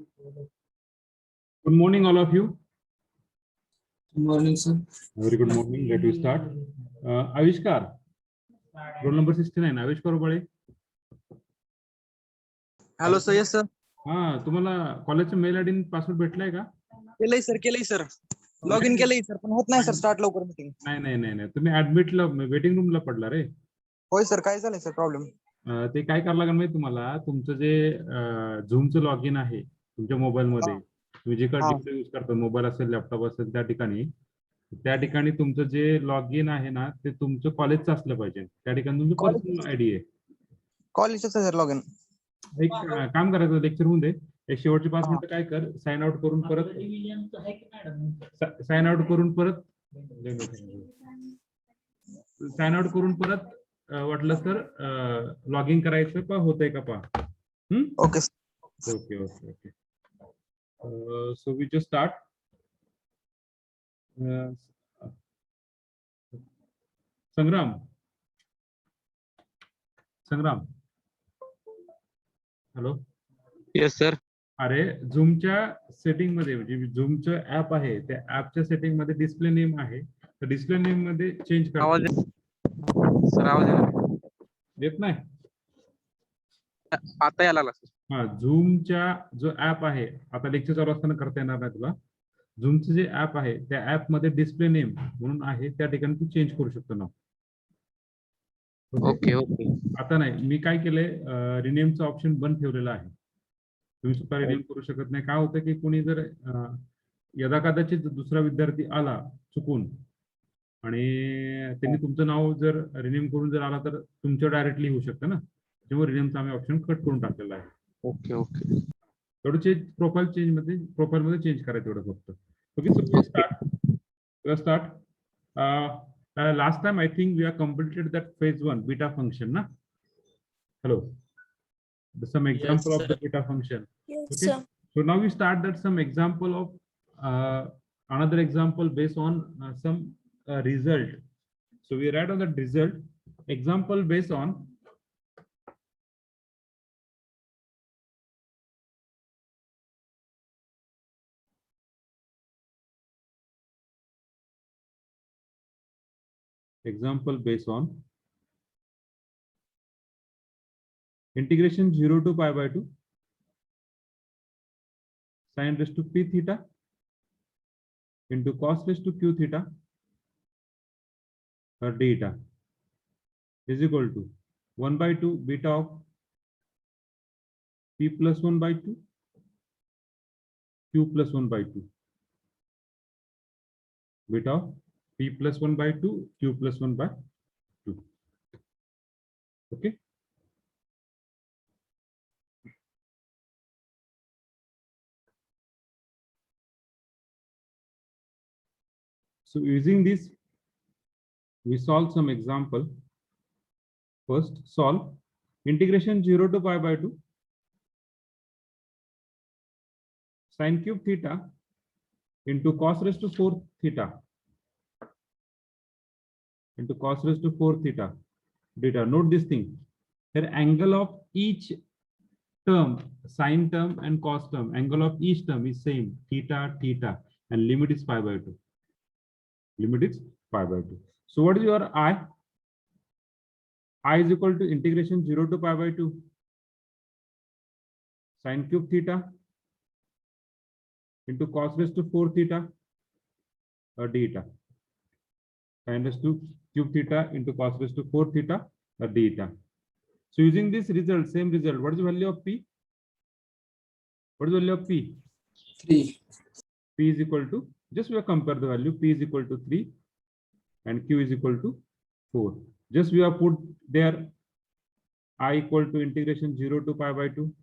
Good morning, all of you. Good morning, sir. Very good morning. Let us start. Avishkar, roll number 69. Avishkar Ubale. Hello sir. Yes sir. तुम्हाला कॉलेजचा mail ID password भेटलाय का? केलंय sir. Log in केलंय sir, पण होत नाही sir start लवकर meeting. नाही. तुम्ही ऍडमिटला वेटिंग रूमला पडला रे. होय सर. काय झालंय सर प्रॉब्लेम? ते काय करावं लागेल माहिती तुम्हाला, तुमचं जे झूमचं लॉग इन आहे तुमच्या मोबाईलमध्ये, तुम्ही जिकडे यूज करता, मोबाईल असेल, लॅपटॉप असेल, त्या ठिकाणी तुमचं जे लॉग इन आहे ना, ते तुमचं कॉलेजचं असलं पाहिजे. त्या ठिकाणी तुमचं पर्सनल आयडी आहे. कॉलेजचं सर लॉग इन. एक काम करायचं, लेक्चर होऊन दे, एक शेवटचे 5 मिनिटं काय कर, साइन आउट करून परत वाटलं तर लॉग इन करायचं का होतंय का पहा. Okay. So we just start. Sangram hello. Yes sir. अरे झूमच्या सेटिंग मध्ये, म्हणजे झूमचं ऍप आहे, त्या ऍपच्या सेटिंग मध्ये डिस्प्ले नेम आहे, तर डिस्प्ले नेम मध्ये चेंज आवाज येत नाही. आता यायला लागला. झूमच्या जो ऍप आहे, आता लेक्चर चालू असताना करता येणार नाही तुला. झूमचं जे ऍप आहे, त्या ऍप मध्ये डिस्प्ले नेम म्हणून आहे, त्या ठिकाणी तू चेंज करू शकतो ना. ओके. आता नाही, मी काय केलंय, रिनेमचा ऑप्शन बंद ठेवलेला आहे. तुम्ही स्वतः रिनेम करू शकत नाही. काय होतं की कोणी जर यदा कदाचित दुसरा विद्यार्थी आला चुकून आणि त्यांनी तुमचं नाव जर रिनेम करून जर आला, तर तुमच्या डायरेक्टली होऊ शकतं ना. त्यामुळे रिनेमचा आम्ही ऑप्शन कट करून टाकलेला आहे. ओके. तेवढं चेंज प्रोफाईल मध्ये चेंज करायचं एवढं फक्त. Okay. So start. Last time I think we have completed that phase 1 beta function, na? Hello. Some example of the beta function. Yes, Okay. sir. So now we start that some example of another example based on some result. So we write on that result example based on integration 0 to pi by 2 sin raised to p theta into cos raised to q theta or theta is equal to 1 by 2 beta of p plus 1 by 2 q plus 1 by 2 beta of p plus 1 by 2 q plus 1 by 2. Okay. So using this, we solve some example. First, solve integration 0 to pi by 2 sin cube theta into cos raised to 4 theta into cos raised to 4 theta theta. Note this thing. Here angle of each term, sin term and cos term, angle of each term is same, theta, and limit is pi by 2. So what is your I? I is equal to integration 0 to pi by 2 sin cube theta into cos raised to 4 theta or theta. Sin raised to cube theta into cos raised to 4 theta or theta. So using this result, same result, what is the value of P? What is the value of P? 3. P is equal to, just we have compare the value, P is equal to 3 and Q is equal to 4. Just we have put there I equal to integration 0 to pi by 2.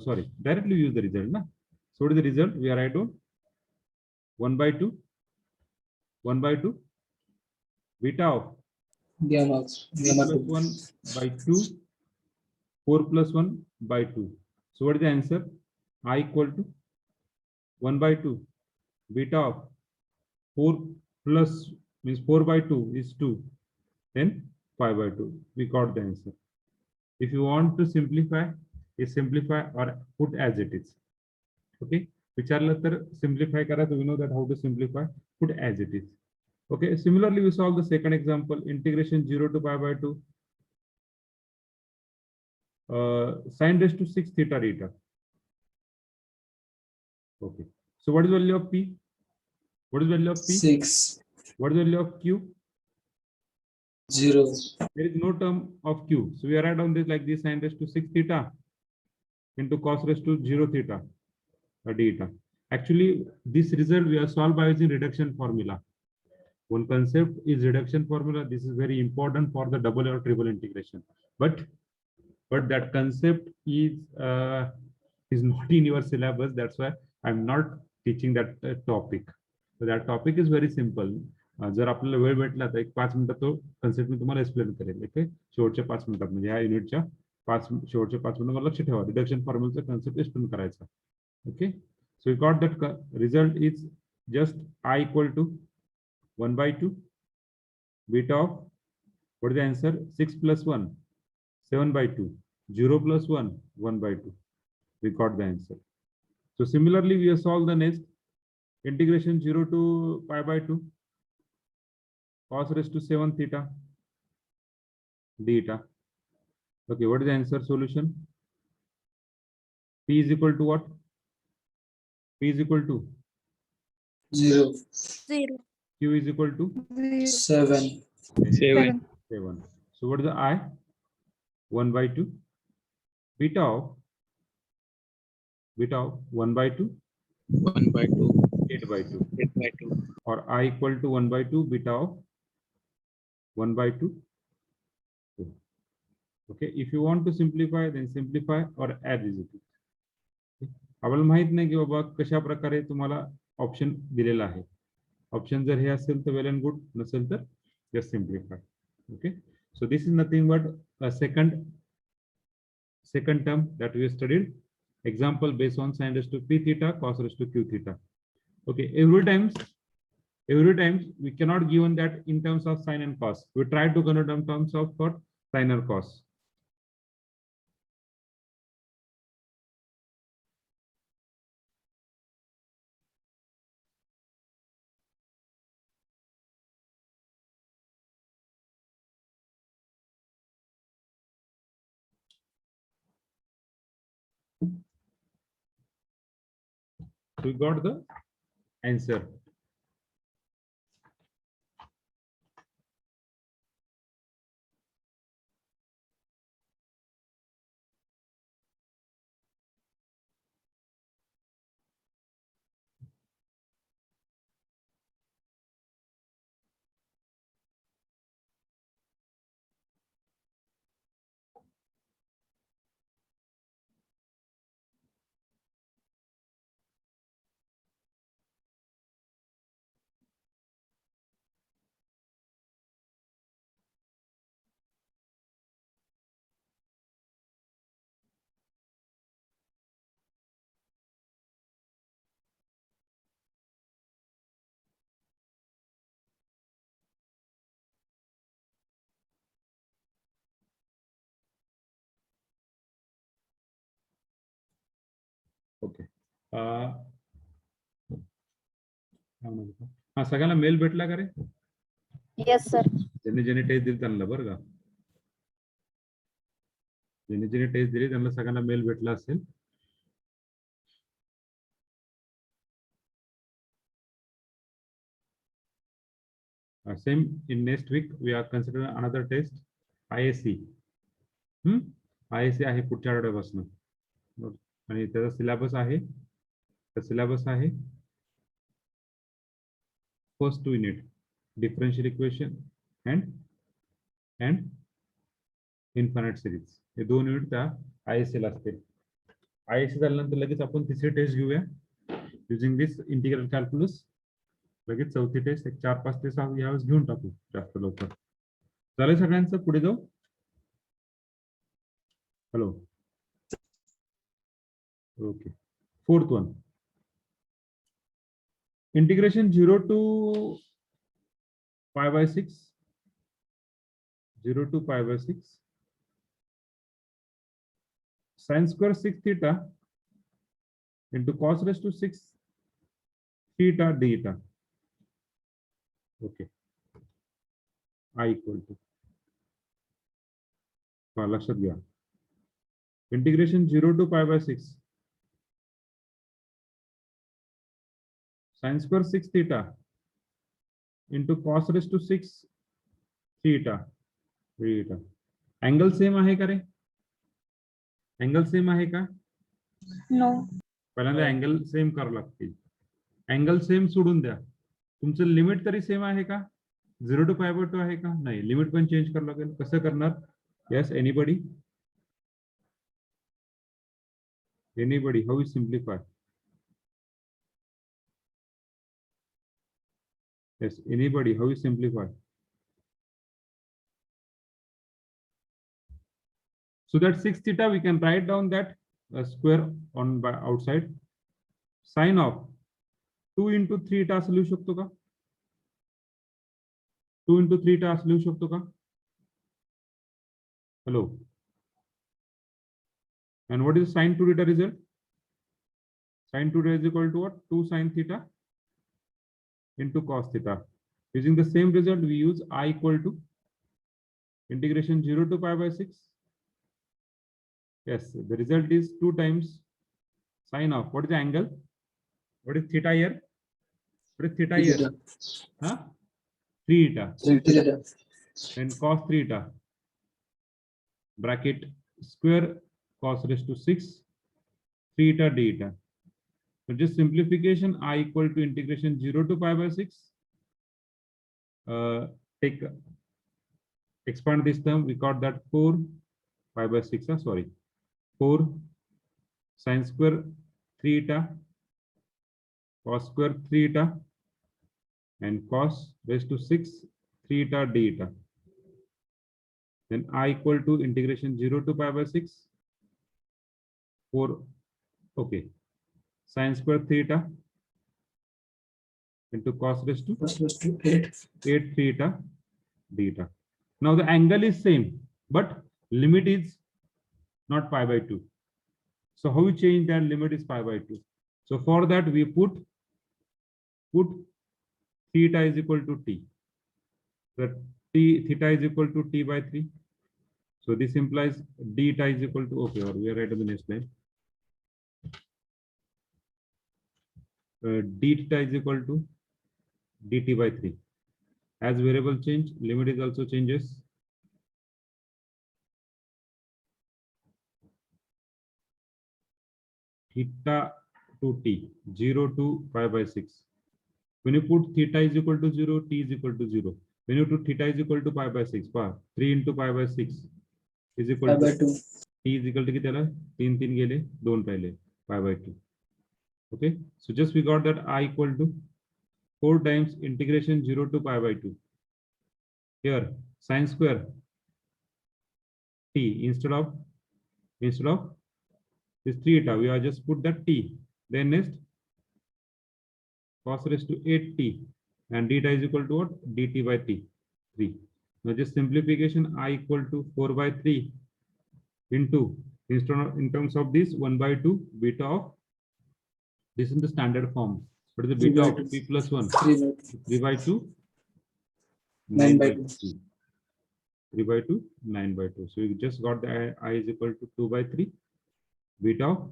Sorry, directly use the result. Na? So what is the result? We are write down 1 by 2 beta of plus 1 by 2 4 plus 1 by 2. So what is the answer? I equal to 1 by 2 beta of 4 plus means 4 by 2 is 2, then pi by 2. We got the answer. If you want to simplify, is simplify or put as it is. Okay, विचारलं तर simplify करायचं. We know that how to simplify, put as it is. Okay, similarly we solve the second example, integration 0 to pi by 2 sin raised to 6 theta eta. Okay, so what is value of p? What is value of p? 6, What is value of q? 0, There is no term of q, so we write down this like this, sin raised to 6 theta into cos raised to 0 theta d eta. Actually this result we have solved by using reduction formula. One concept is reduction formula. This is very important for the double or triple integration, but that concept is not in your syllabus. That's why I'm not teaching that topic. So that topic is very simple. जर आपल्याला वेळ भेटला तर एक 5 मिनिटात तो concept मी तुम्हाला explain करेल. ओके, शेवटच्या 5 मिनिटात म्हणजे या युनिटच्या शेवटच्या 5 मिनिटात मला लक्ष ठेवा, रिडक्शन फॉर्म्युलाचा कन्सेप्ट एक्सप्लेन करायचा. Okay, so we got that result is just I equal to 1 by 2 beta of, what is the answer? 6 plus 1, 7 by 2, 0 plus 1, 1 by 2. We got the answer. So similarly we have solved the next, integration 0 to pi by 2 cos raised to 7 theta d eta. Okay, what is the answer solution? P is equal to what? P is equal to 0, 0, Q is equal to 7, 7, 7. So what is the I? 1 by 2 beta of 1 by 2 1 by 2, 8 by 2, 8 by 2. or I equal to 1 by 2 beta of 1 by 2. Okay, if you want to simplify, then simplify or add is it. आपल्याला माहित नाही की बाबा कशा प्रकारे तुम्हाला option दिलेला आहे. Option जर हे असेल तर वेल अँड गुड, नसेल तर just simplify. Okay, so this is nothing but second term that we studied, example based on sin raised to p theta cos raised to q theta. Okay, every times we cannot given that in terms of sin and cos. We try to convert in terms of what? Sin or cos. We got the answer. Okay, हा सगळ्यांना mail भेटला का रे? yes sir, ज्यांनी ज्यांनी test दिली त्यांना, बरं का, ज्यांनी ज्यांनी टेस्ट दिली त्यांना सगळ्यांना मेल भेटला असेल. Same in next week we are considering another test, ISC. ISC आहे पुढच्या आठवड्यापासून, आणि त्याचा सिलेबस आहे, first 2 unit differential equation and infinite series, हे 2 युनिट त्या ISC ला असतील. ISC झाल्यानंतर लगेच आपण तिसरी टेस्ट घेऊया युजिंग दिस इंटिग्रल कॅल्क्युलस. लगेच चौथी टेस्ट, एक 4-5 टेस्ट यावेळेस घेऊन टाकू जास्त लवकर. चालेल सगळ्यांचं, पुढे जाऊ. Hello, okay, 4th one, integration 0 to pi by 6, 0 to pi by 6 sin square 6 theta into cos raised to 6 theta theta. Okay. I equal to लक्षात घ्या integration 0 to pi by 6 sin square 6 theta into cos raised to 6 theta theta. Angle same आहे का रे? Angle same आहे का? No. पहिल्यांदा angle same करावं लागतील. अँगल सेम सोडून द्या. तुमचं लिमिट तरी सेम आहे का? 0 to pi by 2 आहे का? नाही. लिमिट पण चेंज करावं लागेल. कसं करणार? Yes, anybody? Anybody? How we simplify? Yes, anybody? How we simplify? So that 6 theta we can write down that square on by outside. Sine of 2 into 3 theta असं लिहू शकतो का? 2 into 3 theta असं लिहू शकतो का? Hello. And what is sine 2 theta result? Sine 2 theta is equal to what? 2 sine theta into cos theta. Using the same result, we use I equal to integration 0 to pi by 6. Yes, the result is 2 times sine of what is the angle? What is theta here? What is theta here? Huh? 3 theta. 3 theta. And cos 3 theta. Bracket square cos raised to 6 theta theta. So just simplification, I equal to integration 0 to pi by 6. Take expand this term, we got that 4 pi by 6, sorry, 4 sine square 3 theta cos square 3 theta and cos raised to 6 theta theta. Then I equal to integration 0 to pi by 6 4, okay, sine square theta into cos raised to 8 theta theta. Now the angle is same, but limit is not pi by 2. So how we change that? Limit is pi by 2. So for that we put theta is equal to t. So theta is equal to t by 3. So this implies d theta is equal to, okay, or we are right on the next line. D theta is equal to dt by 3. As variable change, limit is also changes. Theta to t, 0 to pi by 6. When you put theta is equal to 0, t is equal to 0. When you put theta is equal to pi by 6, 3 into pi by 6 is equal pi to by 2. t is equal to किती आला? 3 3 गेले 2 राहिले pi by 2. Okay, so just we got that I equal to 4 times integration 0 to pi by 2. Here sine square t instead of this 3 theta, we are just put that t. Then next cos raised to 8t and d theta is equal to what? dt by t 3. Now just simplification, I equal to 4 by 3 into in terms of this 1 by 2 beta of this in the standard form. What is the beta of p plus 1? 3 by 2 9 by 2. 3 by 2 9 by 2. So we just got the I is equal to 2 by 3 beta of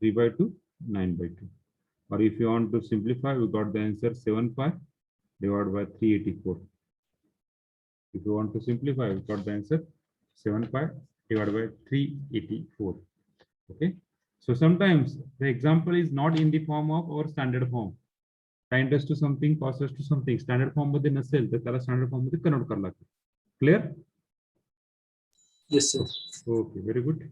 3 by 2 9 by 2. Or if you want to simplify, we got the answer 75 divided by 384. If you want to simplify, we got the answer 75 divided by 384. Okay. So sometimes the example is not in the form of our standard form. Sin us to something, cos us to something. Standard form मध्ये नसेल तर त्याला standard form मध्ये convert करावं लागतं. Clear? Yes, sir. Okay, very good.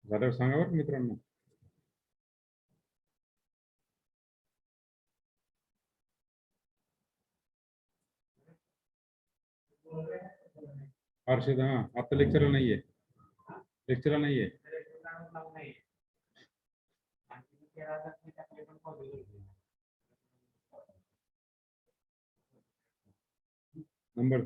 झाल्यावर सांगा बरं मित्रांनो. हर्षद, हा आता लेक्चरला नाहीये. लेक्चरला नाहीये. Number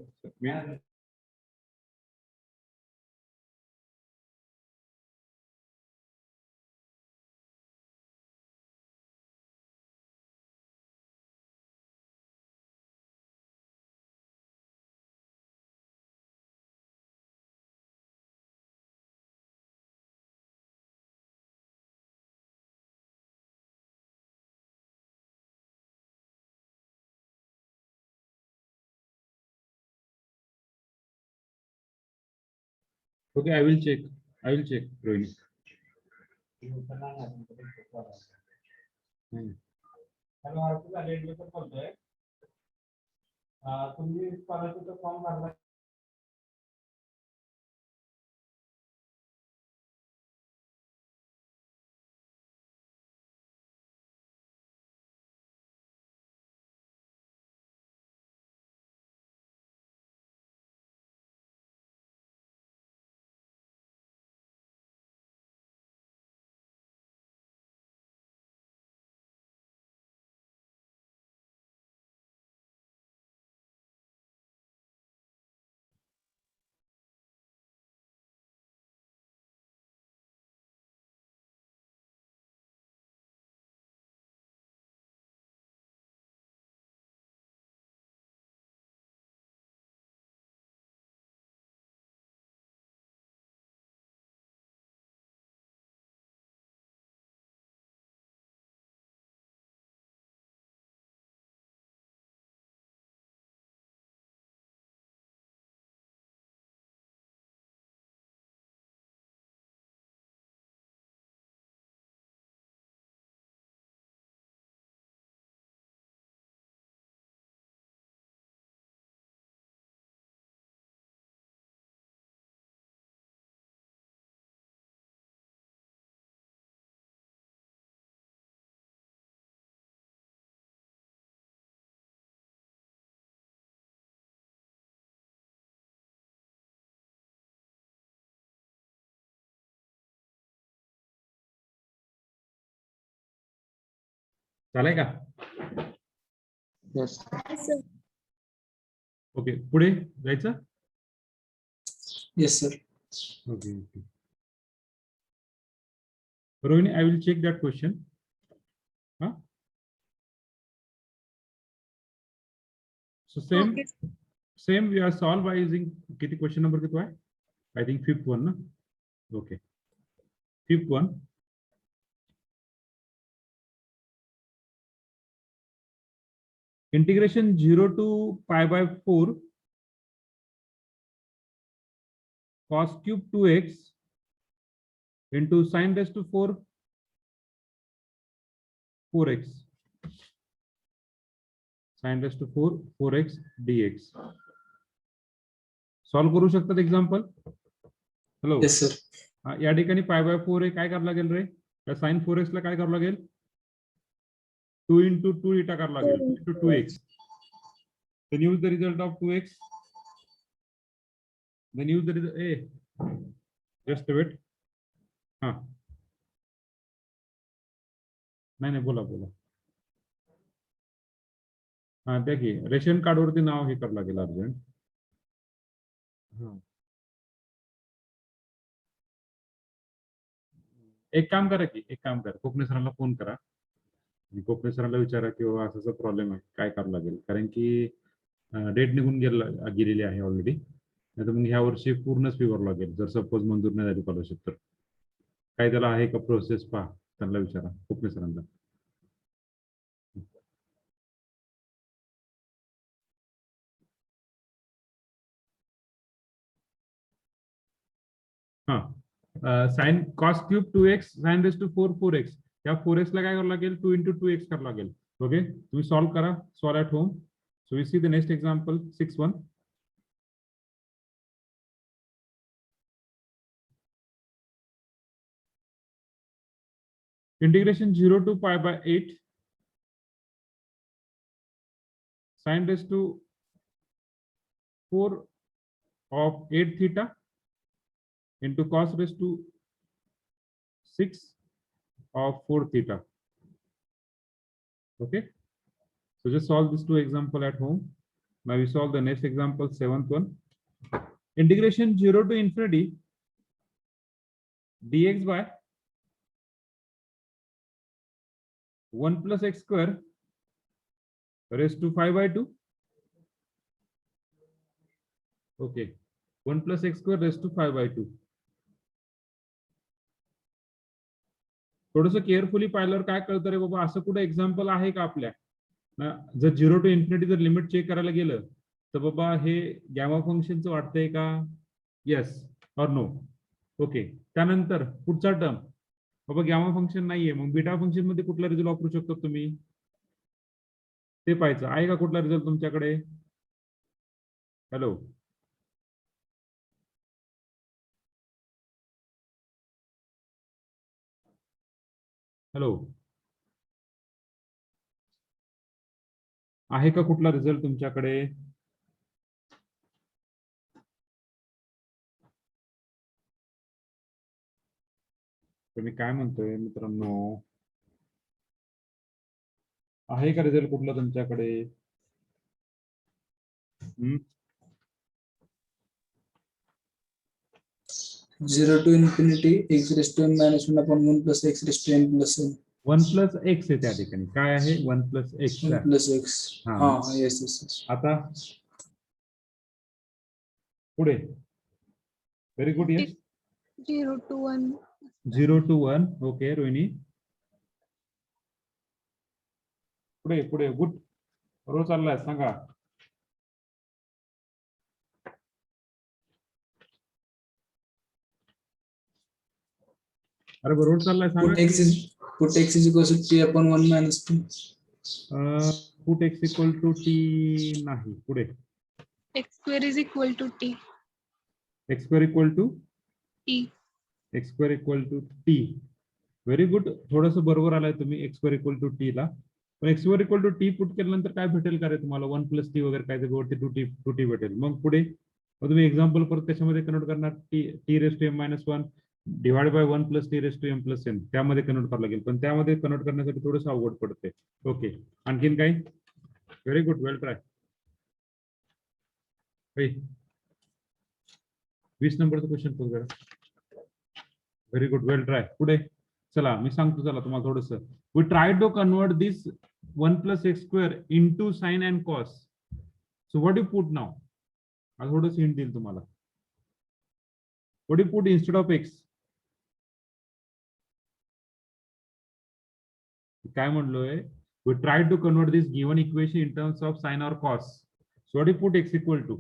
okay. I will check. Rohini. तुम्ही स्कॉलरशिपचा फॉर्म भरला झालंय का? Yes. ओके. पुढे जायचं. Yes, sir. Okay. Rohini, I will check that question. हा, so same we are solve by using. किती क्वेश्चन नंबर किती आहे? आय थिंक 5th one ना. Okay, 5th one. Integration 0 to pi by 4 cos cube 2x into sin raised to 4 4x sin raised to 4 4x dx. Solve करू शकतात example. Hello. Yes, sir. या ठिकाणी pi by 4 काय करावं लागेल रे? त्या sin 4x ला काय करावं लागेल? 2 into 2 इटा करावं लागेल. 2 into 2x. Then use the result of 2x. Then use the result. Just wait. हा, नाही बोला. हा, द्या की रेशन कार्ड वरती नाव हे करावं लागेल अर्जंट. एक काम करा, कोकणे सरांना फोन करा. कोकणे सरांना विचारा की बाबा असा प्रॉब्लेम आहे, काय करावं लागेल. कारण की डेट निघून गेलेली आहे ऑलरेडी. नाही तर मग ह्या वर्षी पूर्णच फी भरावं लागेल. जर सपोज मंजूर नाही झाली स्कॉलरशिप तर काय त्याला आहे का प्रोसेस पहा, त्यांना विचारा कोकणे सरांना. हा, sine cos cube 2x sine raise to 4 4x. या 4x ला काय करावं लागेल? 2 into 2x करावं लागेल. ओके, तुम्ही सॉल्व करा. Solve at home. So we see the next example 6-1. Integration 0 to pi by 8 sine raised to 4 of 8 theta into cos raised to 6 of 4 theta. Okay, so just solve these two example at home. Now we solve the next example, 7th one. Integration 0 to infinity dx by 1 plus x square raised to 5 by 2. Okay, 1 plus x square raised to 5 by 2. थोडंसं carefully पाहिल्यावर काय कळतं रे बाबा, असं कुठे example आहे का आपल्या जर 0 टू इन्फिनिटी जर लिमिट चेक करायला गेलं तर बाबा हे गॅमा फंक्शनचं वाटतंय का? येस और नो. ओके, त्यानंतर पुढचा टर्म बाबा गॅमा फंक्शन नाहीये, मग बीटा फंक्शन मध्ये कुठला रिझल्ट वापरू शकतो तुम्ही ते पाहायचं आहे का? कुठला रिझल्ट तुमच्याकडे? हॅलो, हॅलो, आहे का कुठला रिझल्ट तुमच्याकडे? तर मी काय म्हणतोय मित्रांनो, आहे का रिझल्ट कुठला तुमच्याकडे? 0 to infinity x raised to n minus 1 upon 1 plus x raised to n plus n. 1 plus x आहे त्या ठिकाणी. काय आहे? 1 प्लस एक्स. 1 plus x. हा. हाँ, yes, yes, yes. आता पुढे very good. Yes, 0 to 1. 0 to 1. Okay Rohini, पुढे पुढे. गुड, बरोबर चाललाय, सांगा. अरे बरोबर चाललाय, सांगा. Put x is equal to t upon 1 minus 2. Put x equal to t नाही. पुढे x square is equal to t. X square equal to t. X square equal to t. Very good, थोडस बरोबर आलाय तुम्ही x square equal to t ला. पण x square equal to t put केल्यानंतर काय भेटेल का रे तुम्हाला? 1 प्लस टी वगैरे काय ते 2t भेटेल. मग पुढे मग तुम्ही एक्झाम्पल परत त्याच्यामध्ये कन्वर्ट करणार. T raise to m minus 1 divide by 1 plus t raise to m plus n, त्यामध्ये कन्वर्ट करावं लागेल. पण त्यामध्ये कन्वर्ट करण्यासाठी थोडंसं अवघड पडते. ओके, आणखीन काही? Very good, well try. 20 नंबरचं क्वेश्चन बघ जरा. Very good, well try. पुढे चला, मी सांगतो चला तुम्हाला थोडस. We try to convert this 1 plus x square into sine and cos. So what you put नाव? आज थोडंसं हिंट देईल तुम्हाला. What you put instead of x? काय म्हणलोय? We try to convert this given equation in terms of sine और cos. So what you put x equal to?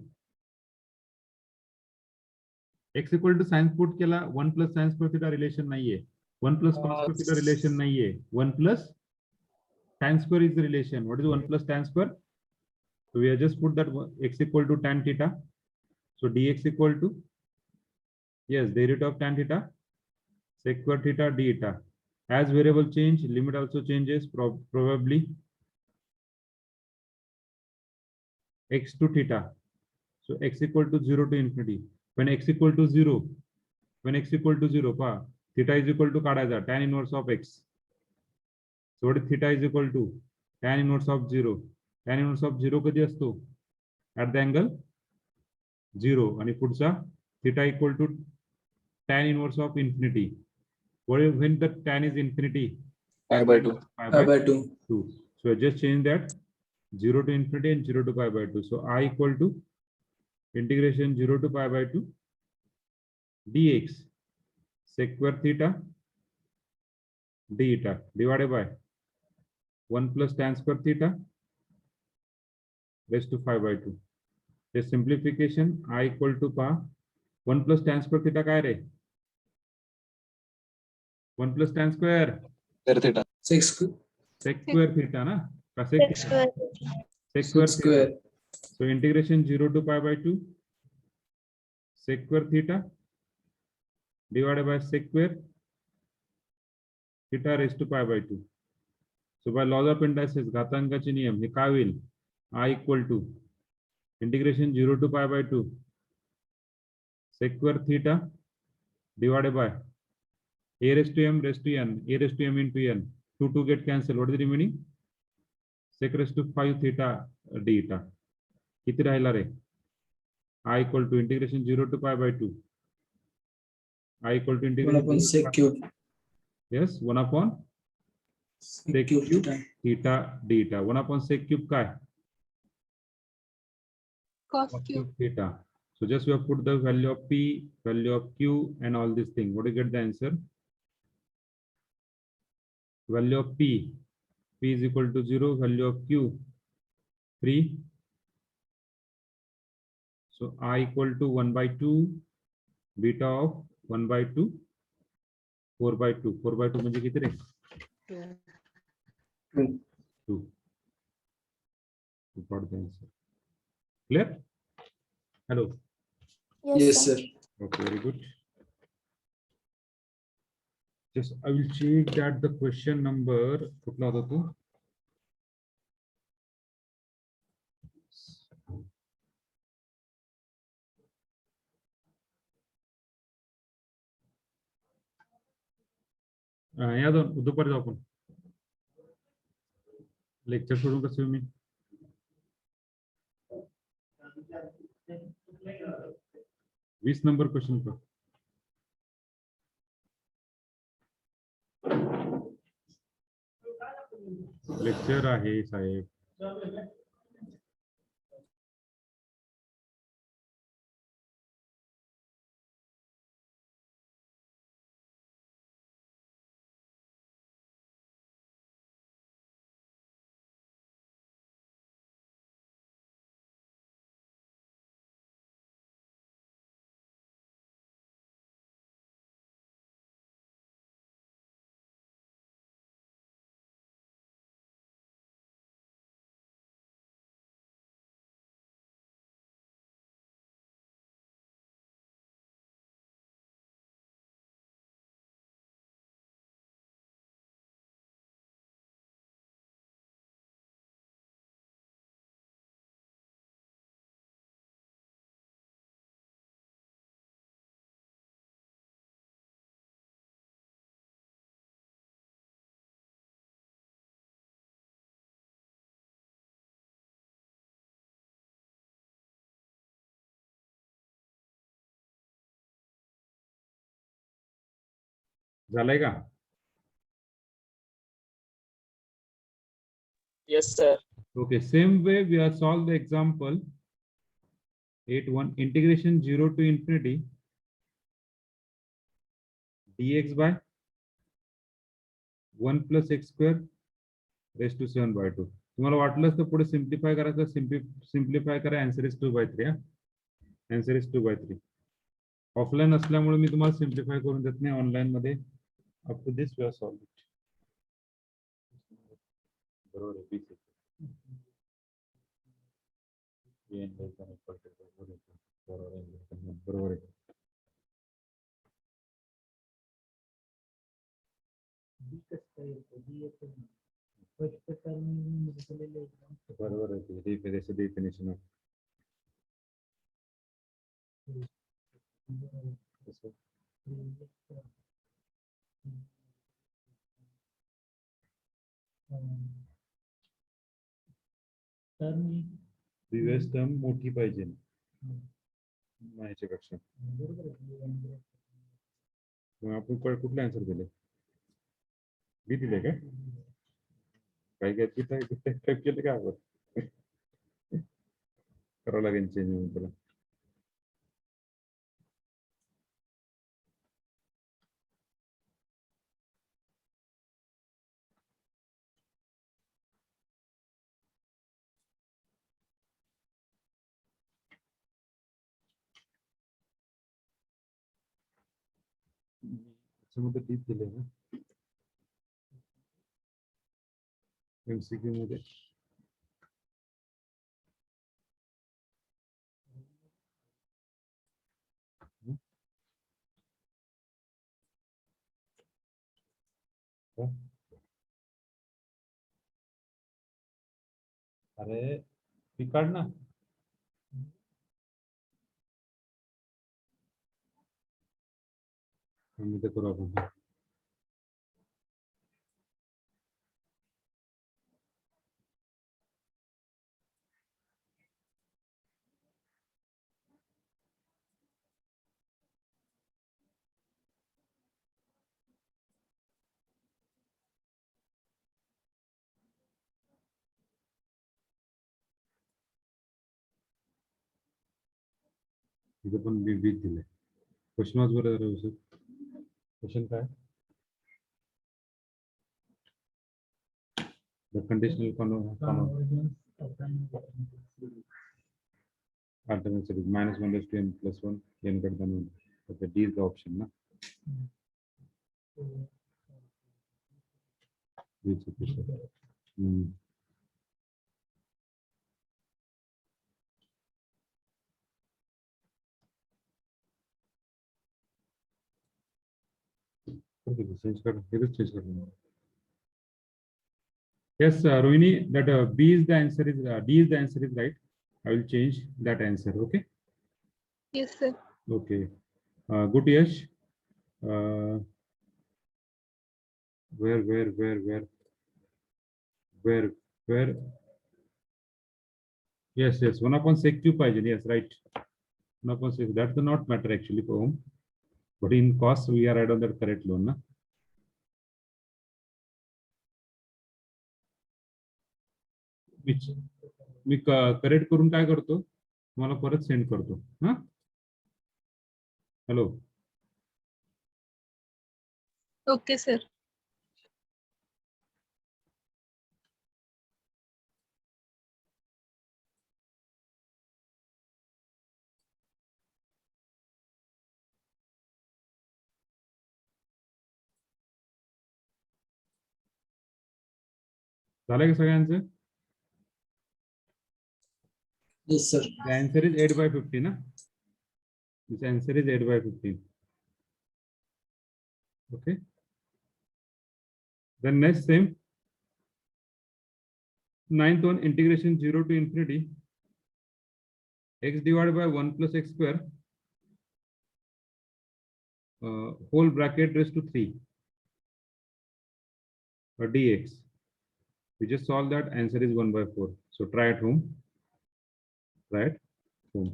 X equal to sign put केला. 1 plus sine square theta relation नाहीये. 1 plus cos square theta relation नाहीये. 1 plus tan square is the relation. What is 1 plus tan square? So we have just put that x equal to tan theta. So dx equal to, yes, derivative of tan theta, sec square theta d theta. As variable change, limit also changes, probably x to theta. So x equal to 0 to infinity. When x equal to 0, theta is equal to काढायचा tan inverse of x. So what is theta is equal to tan inverse of 0. Tan inverse of 0 कधी असतो? At the angle 0. आणि पुढचा theta equal to tan inverse of infinity. When the tan is infinity? Pi by 2. Pi by 2. So I just change that 0 to infinity and 0 to pi by 2. So I equal to integration 0 to pi by 2 dx sec square theta d theta divided by 1 plus tan square theta raised to 5 by 2. The simplification I equal to pa 1 plus tan square theta काय रे? 1 plus tan square theta. Sec square theta ना? का Sec square. sec square square. theta. So integration 0 to pi by 2 sec square theta divided by sec square theta raise to pi by 2. So by laws of indices घातांकाचे नियम हे काय होईल I equal to integration 0 to pi by 2 sec square theta divided by a raised to m raised to n, a raised to m into n. 2 get cancelled. What is the remaining? Sec raised to 5 theta d theta. किती राहिला रे? I equal to integration 0 to pi by 2. I equal to 1 integration upon 0 to sec pi- cube. yes 1 upon Sec cube theta. theta d theta. 1 upon sec cube काय? Cos Cos cube. cube theta. So just we have put the value of p, value of q, and all these things. What do you get the answer? Value of p is equal to 0. Value of q 3. So I equal to 1 by 2 beta of 1 by 2 4 by 2. 4 by 2 म्हणजे किती रे? 2. 2. You got the answer. Clear? Hello. Yes, sir. Okay, very good. Just I will check that the question number कुठला होता तो? या दोन दुपारी जाऊ आपण. लेक्चर सोडून कसं येऊ मी? 20 नंबर क्वेश्चन का? लेक्चर आहे साहेब. झालंय का? Yes, sir. Okay, same way we have solved the example 8.1 integration 0 to infinity dx by 1 plus x square raised to 7 by 2. तुम्हाला वाटलं तर पुढे सिम्प्लिफाय करायचं, सिम्प्लिफाय करा. Answer is 2 by 3. Answer is 2 by 3. Offline असल्यामुळे मी तुम्हाला सिम्प्लिफाय करून देत नाही. ऑनलाईन मध्ये up to this we are solve it. बरोबर आहे. बरोबर आहे. बरोबर आहे. डेफिनेशन प्रिव्हियस टर्म मोठी पाहिजे याच्यापेक्षा. मग आपण कुठले आन्सर दिले? बी दिले का? काही काय केलं का आपण? करावं लागेल चेंज म्हणून तुला. त्याच्यामध्ये डीप दिले ना MCQ मध्ये. अरे ती काढ ना. आम्ही ते करू आपण. इथे पण वीज दिले. क्वेश्चन वाच बरं जरा व्यवस्थित. क्वेश्चन काय? The conditional alternative is -1 raised to n plus 1 n greater than 1. Okay, D is the option, na? D is sufficient. Okay, change कर. Here is change करना. Yes, Rohini, that B is the answer is D is the answer is right. I will change that answer. Okay. Yes, sir. Okay. Good, Yash. Where? Yes, 1 upon sec cube पाहिजे. Yes, right. 1 upon sec. That does not matter actually for home. But in cost we are right on that correct loan, na? Me correct करून काय करतो, तुम्हाला परत send करतो. हा, hello. Okay, sir. झालं का सगळ्यांचं? Yes, sir. The answer is 8/50, na? This answer is 8/15. Okay. Then next same. 9th one, integration 0 to infinity x divided by 1 plus x square whole bracket raised to 3 dx. We just solve that. Answer is 1/4. So try at home. Try at home.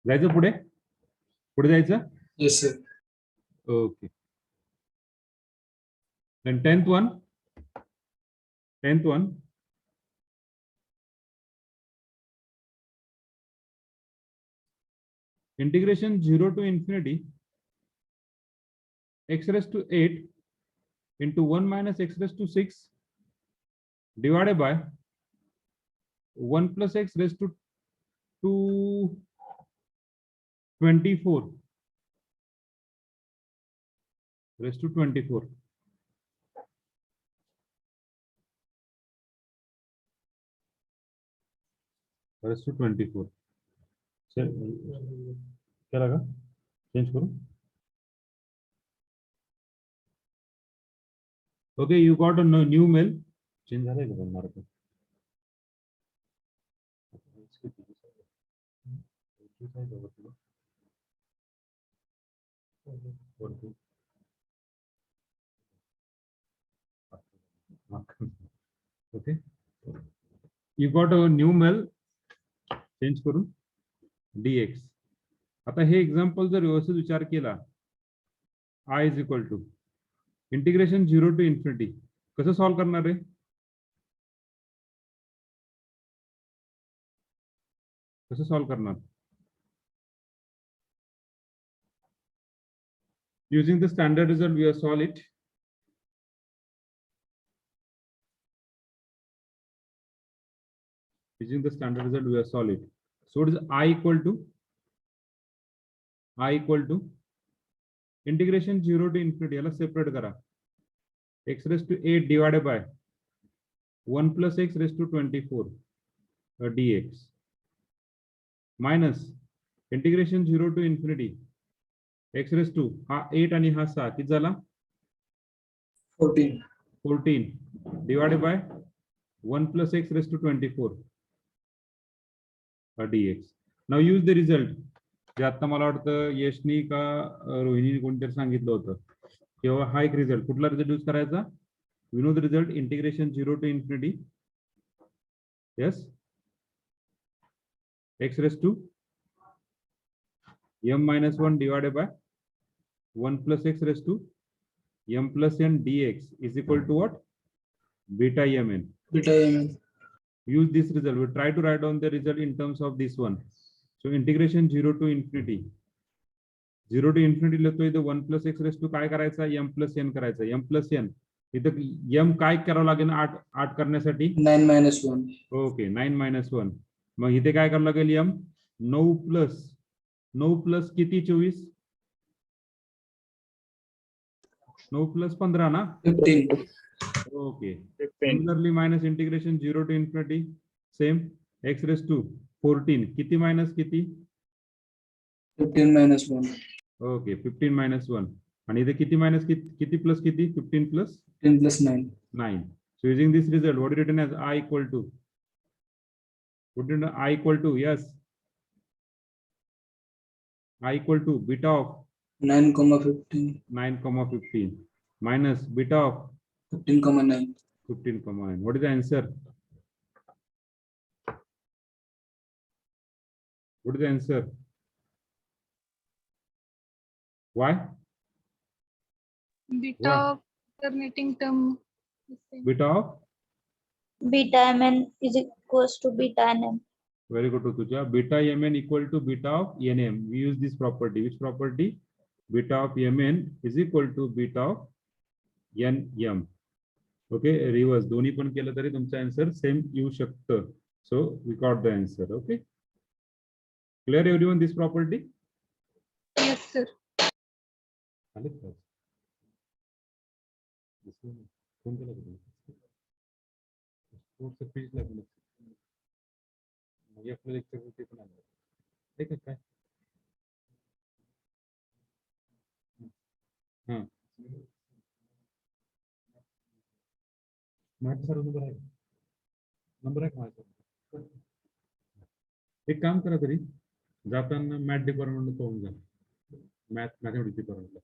जायचं पुढे जायचं. Yes, sir. Okay. Then 10th one. Integration 0 to infinity x raised to 8 into 1 minus x raised to 6 divided by 1 plus x raised to 24 raised to 24. Raised to 24. क्या लगा? Change करो. Okay, you got a new mail. Change झालंय का पण mark? Okay. You got a new mail. Change करून dx. आता हे example जर व्यवस्थित विचार केला, I is equal to integration 0 to infinity कसं सॉल्व करणार आहे? कसं सॉल्व करणार? Using the standard result we have solved it. Using the standard result we have solved it. So it is I equal to integration 0 to infinity. याला separate करा. X raised to 8 divided by 1 plus x raised to 24 dx minus integration 0 to infinity x raise to हा 8 आणि हा 6 किती झाला 14. 14 divided by 1 plus x raised to 24 dx. Now use the result. जे आता मला वाटतं यशनी का रोहिणी कोणतरी सांगितलं होतं किंवा हा एक रिझल्ट कुठला रिझल्ट यूज करायचा you know the result integration 0 to infinity yes x raised to m minus 1 divided by 1 plus x raised to m plus n dx is equal to what beta mn. Beta mn. Use this result. We try to write down the result in terms of this one. So integration 0 to infinity. 0 to infinity लेतो इथं 1 plus x raised to काय करायचा m plus n करायचा m plus n इथं m काय करावं लागेल 8 करण्यासाठी 9 minus 1. Okay 9 minus 1 मग इथे काय करावं लागेल m 9 plus किती 24 9 plus 15 ना 15. Okay. Similarly, minus integration 0 to infinity, same x raised to 14. किती minus किती? 15 minus 1. Okay, 15 minus 1. आणि इथे किती minus किती plus किती? 15 plus 10 plus 9. 9. So using this result, what is written as I equal to? Put in I equal to, yes. I equal to beta of 9 comma 15. 9 comma 15 minus beta of 15 comma 9. 15 comma 9. What is the answer? What is the answer? Why? Beta What? of alternating term is same. Beta of Beta mn is equals to beta nm. very good Rutuja. Beta mn equal to beta of nm. We use this property. Which property? Beta of mn is equal to beta of nm. Okay, reverse. दोन्ही पण केलं तरी तुमचा answer same येऊ शकतं. So we got the answer. Okay. Clear everyone this property? Yes, sir. माझा sir number आहे का माझा एक काम करा तरी जाताना मॅथ डिपार्टमेंट पाहून जा मॅथमॅटिक्स डिपार्टमेंटला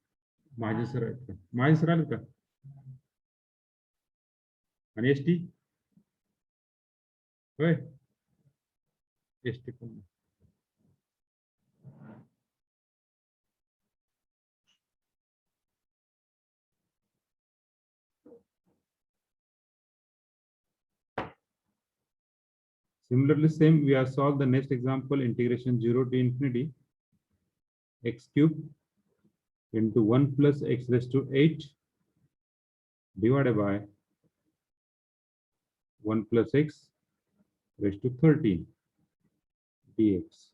माझे सर आहेत का माझे सर आले का आणि एस टी होय एस टी पण Similarly, same, we have solved the next example, integration 0 to infinity, x cube into 1 plus x raised to 8 divided by 1 plus x raised to 13 dx.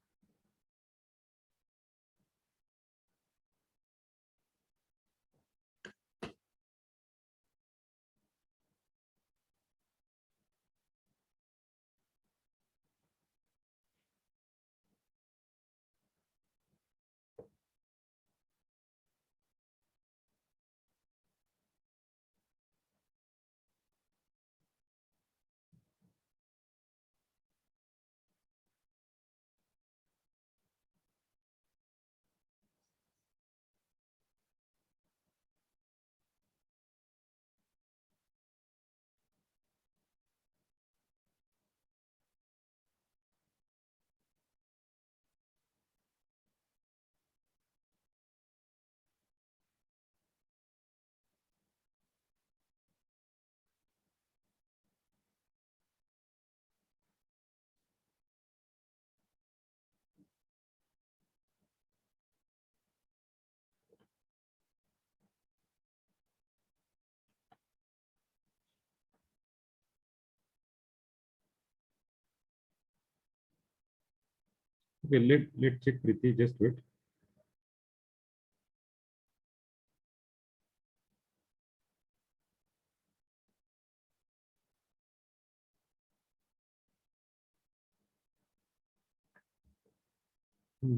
Okay, let's check Preeti, just wait. No,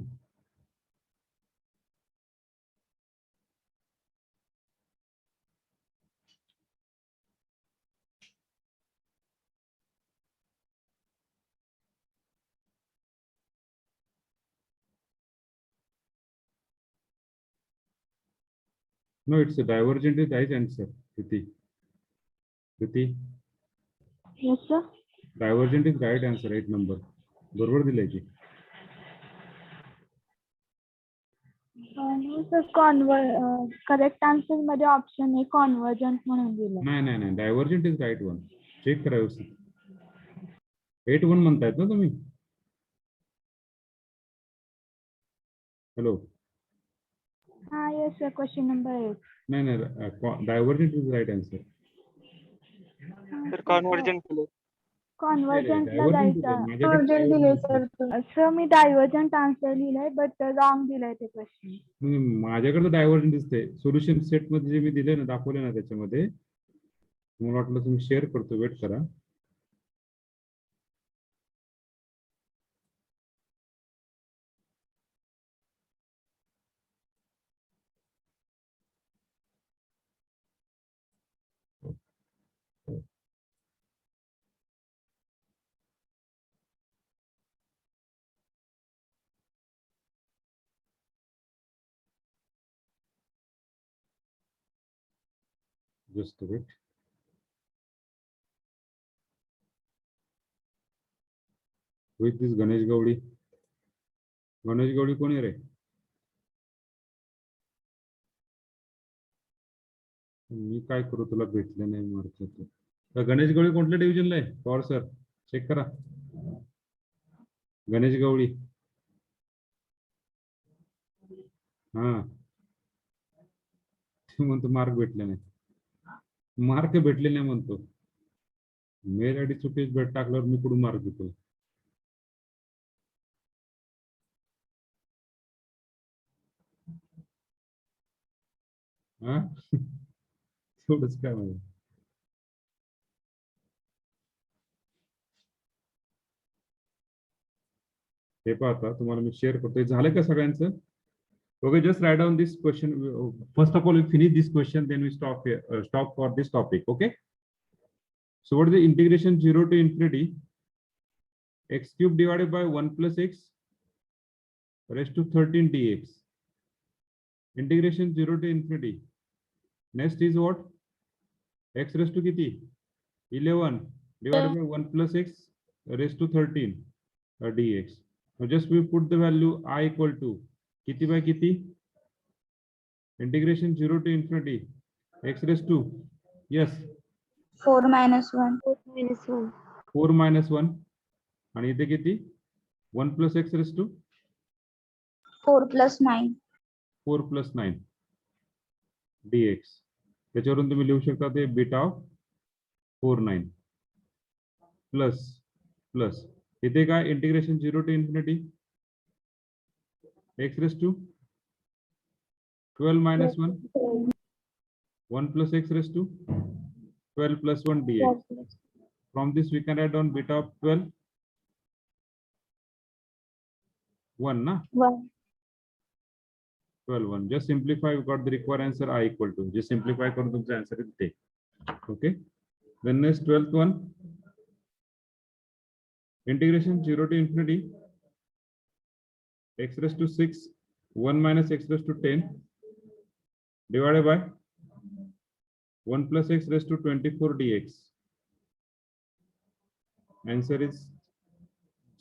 it's a divergent is right answer. Kriti, Yes, sir. divergent is right answer. 8 number. बरोबर दिलंय की. No, sir. Correct answer मध्ये option आहे convergent म्हणून दिलं. नाही divergent is right one. Check करा व्यवस्थित. 8-1 म्हणतायत ना तुम्ही. हॅलो. हा, yes, sir. Question number 8. नाही डायव्हर्जंट इज राईट आन्सर. तर कॉन्व्हर्जंट केलं. कॉन्व्हर्जंटला जायचं. सर मी डायव्हर्जंट आन्सर लिहिलंय बट रॉंग दिलंय ते क्वेश्चन. माझ्याकडे डायव्हर्जंट दिसते. सोल्युशन सेट मध्ये जे मी दिले ना, दाखवले ना, त्याच्यामध्ये मला वाटलं तुम्ही शेअर करतो. वेट करा. Just a bit. With this Ganesh Gaudi. Ganesh गवळी कोण आहे रे? मी काय करू, तुला भेटलं नाही मार्क. गणेश गवळी कोणत्या डिव्हिजनला आहे? पॉवर सर चेक करा. गणेश गवळी. हा, म्हणतो मार्क भेटले नाही. मार्क भेटले नाही म्हणतो. मेल आयडी चुकीच भेट टाकल्यावर मी कुठून मार्क देतो? हा थोडंच काय म्हणजे. हे पाहता तुम्हाला मी शेअर करतोय. झालं का सगळ्यांचं? Okay, just write down this question. First of all, we finish this question, then we stop here. Stop for this topic. Okay. So, what is the integration 0 to infinity x cube divided by 1 plus x raised to 13 dx? Integration 0 to infinity. Next is what? X raised to kiti 11 divided by 1 plus x raised to 13 dx. Now, just we put the value I equal to किती bye किती? Integration 0 to infinity x raised to, yes, 4 minus 1. 4 minus 1 आणि इथे किती? 1 plus x raised to 4 plus 9. 4 plus 9 dx. त्याच्यावरून तुम्ही लिहू शकता ते बीटा ऑफ 4 9 प्लस इथे काय? Integration 0 to infinity x raised to 12 minus 1 1 plus x raised to 12 plus 1 dx. From this we can write down beta of 12 1 na 1. 12 1. Just simplify, we got the required answer I equal to. Just simplify करून तुमचा answer इथे. Okay. Then next 12th one, integration 0 to infinity x raised to 6 1 minus x raised to 10 divided by 1 plus x raised to 24 dx. Answer is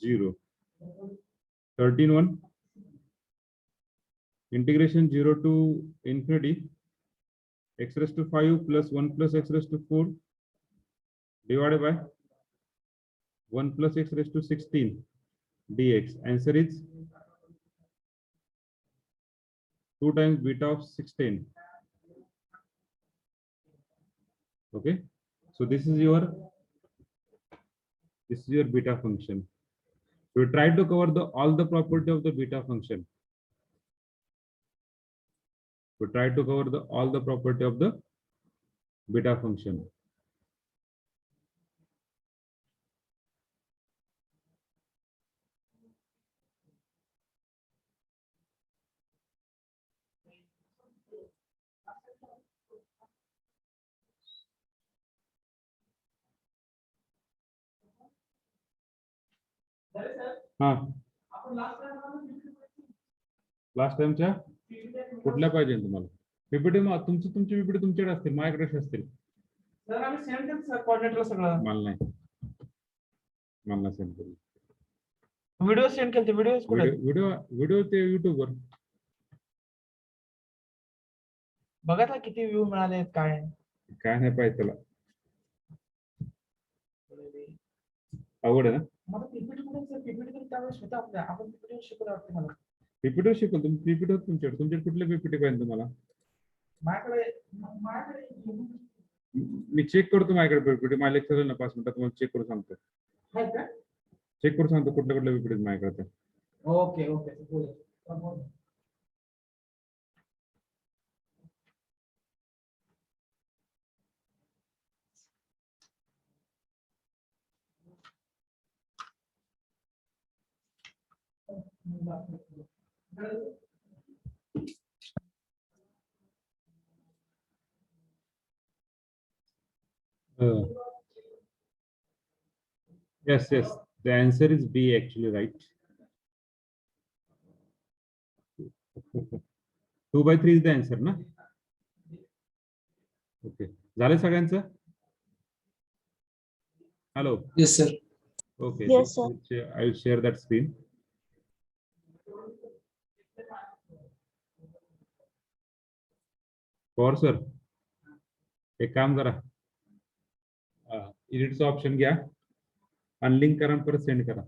0. 13 1, integration 0 to infinity x raised to 5 plus 1 plus x raised to 4 divided by 1 plus x raised to 16 dx. Answer is 2 times beta of 16. Okay, so this is your beta function. We try to cover all the property of the beta function. We try to cover all the property of the beta function. हा last टाइमच्या कुठल्या पाहिजे तुम्हाला PPT? तुमची PPT तुमच्याकडे असतील, माझ्याकडे कसे असतील? सर आम्ही सेंड केलं सर कोऑर्डिनेटरला सगळं. मला नाही सेंड करू. व्हिडिओ सेंड केले व्हिडिओ कुठे व्हिडिओ ते युट्यूबवर. बघा ना किती व्ह्यू मिळाले काय. काय नाही पाहिजे त्याला, अवघड आहे ना. मला पीपीटी कुठे सर? पीपीटी तर त्यावेळेस होतं आपल्या, आपण पीपीटी शिकवलं वाटतं मला. पीपीटी शिकवतो तुम्ही, पीपीटी होत तुमच्याकडे कुठले पीपीटी पाहिजे तुम्हाला? माझ्याकडे मी चेक करतो, माझ्याकडे पीपीटी माझ्या लेक्चर ना 5 मिनिटात तुम्हाला चेक करून सांगतो. आहे का? चेक करून सांगतो कुठल्या पीपीटी माझ्याकडे. Okay okay. Yes, the answer is B actually, right? 2/3 is the answer ना. ओके, झालं सगळ्यांचं? Hello. Yes, sir. Okay. Yes, sir. I will share that screen. Pawar sir, एक काम करा, एडिटचा ऑप्शन घ्या, अनलिंक करा, परत सेंड करा.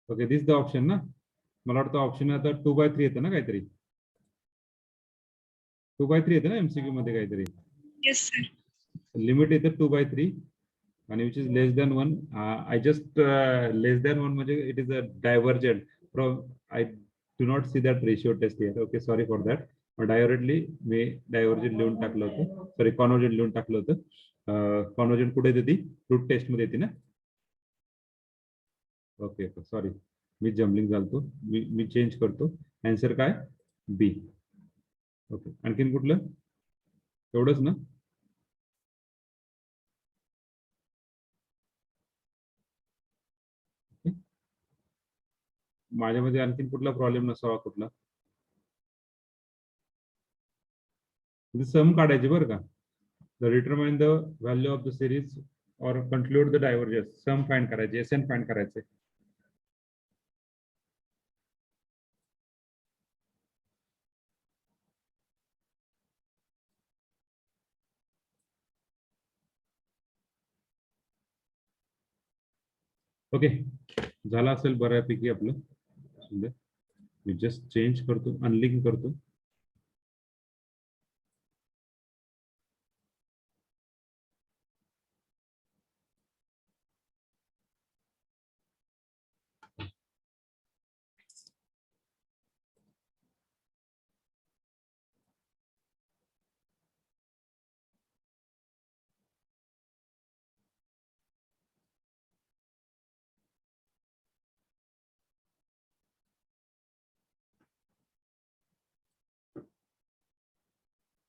ओके, दिस द ऑप्शन ना. मला वाटतं ऑप्शन आता 2/3 येतं ना काहीतरी. 2/3 येतं ना एमसीक्यू मध्ये काहीतरी. Yes, sir. लिमिट येतं 2/3 आणि which is less than 1. I just less than 1 म्हणजे it is a divergent from. I do not see that ratio test here. Okay, sorry for that. Directly मी डायव्हर्जंट लिहून टाकलं होतं, sorry convergent लिहून टाकलं होतं. कॉन्व्हर्जंट कुठे येते ती? रूट टेस्ट मध्ये येते ना. ओके, सॉरी मी जम्बलिंग झालतो. मी चेंज करतो. आन्सर काय? बी. ओके, आणखीन कुठलं? एवढंच ना. माझ्यामध्ये आणखीन कुठला प्रॉब्लेम नसावा कुठला. सम काढायचे बरं का. Determine the value of the series और conclude the divergence. Sum find करायचे, एसएन फाइंड करायचे. ओके, झाला असेल बऱ्यापैकी आपलं. मी जस्ट चेंज करतो, अनलिंक करतो.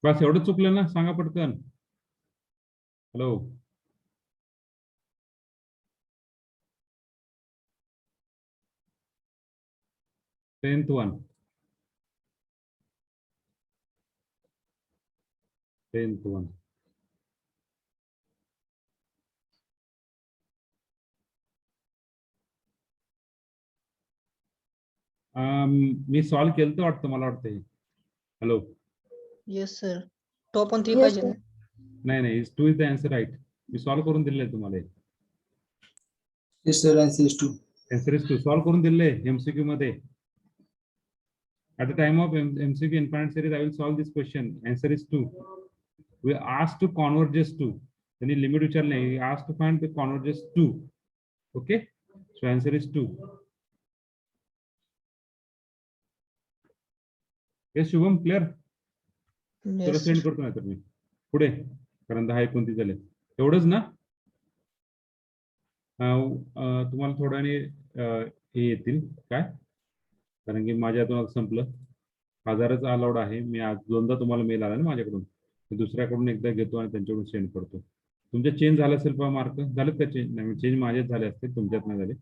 बस एवढं चुकलं ना, सांगा पटकन. हॅलो. Tenth one. मी सॉल्व केलं तर वाटतं, मला वाटतं हे. हॅलो. Yes sir. 2/3 Yes, पाहिजे sir. ना. नाही 2 इज द आन्सर, राईट. मी सॉल्व करून दिले तुम्हाला. Yes, sir. Answer is 2. Answer is 2. Solve करून दिले एमसीक्यू मध्ये. At the time of MCQ infinite series, I will solve this question. Answer is 2. We asked to converges 2. Then limit विचारले. We asked to find the converges 2. Okay. So answer is 2. Yes, Shubham, clear? तुला Yes, send sir. करतो नाही तर मी पुढे, कारण 10 29 झाले. एवढंच ना. तुम्हाला थोड्याने हे येतील काय, कारण की माझ्या हातून संपलं. 1000च अलाउड आहे. मी आज 2दा तुम्हाला मेल आला ना माझ्याकडून. दुसऱ्याकडून एकदा घेतो आणि त्यांच्याकडून सेंड करतो. तुमच्या चेंज झालं असेल पहा मार्क झालेत का चेंज नाही चेंज माझेच झाले असतील तुमच्यात नाही झाले.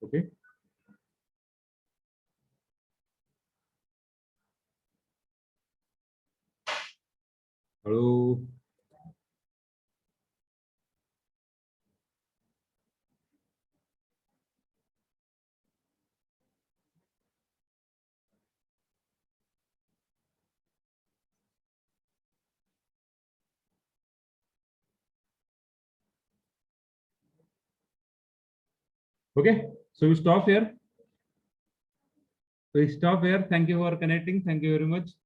ओके हळू okay so we stop here. Thank you for connecting. Thank you very much.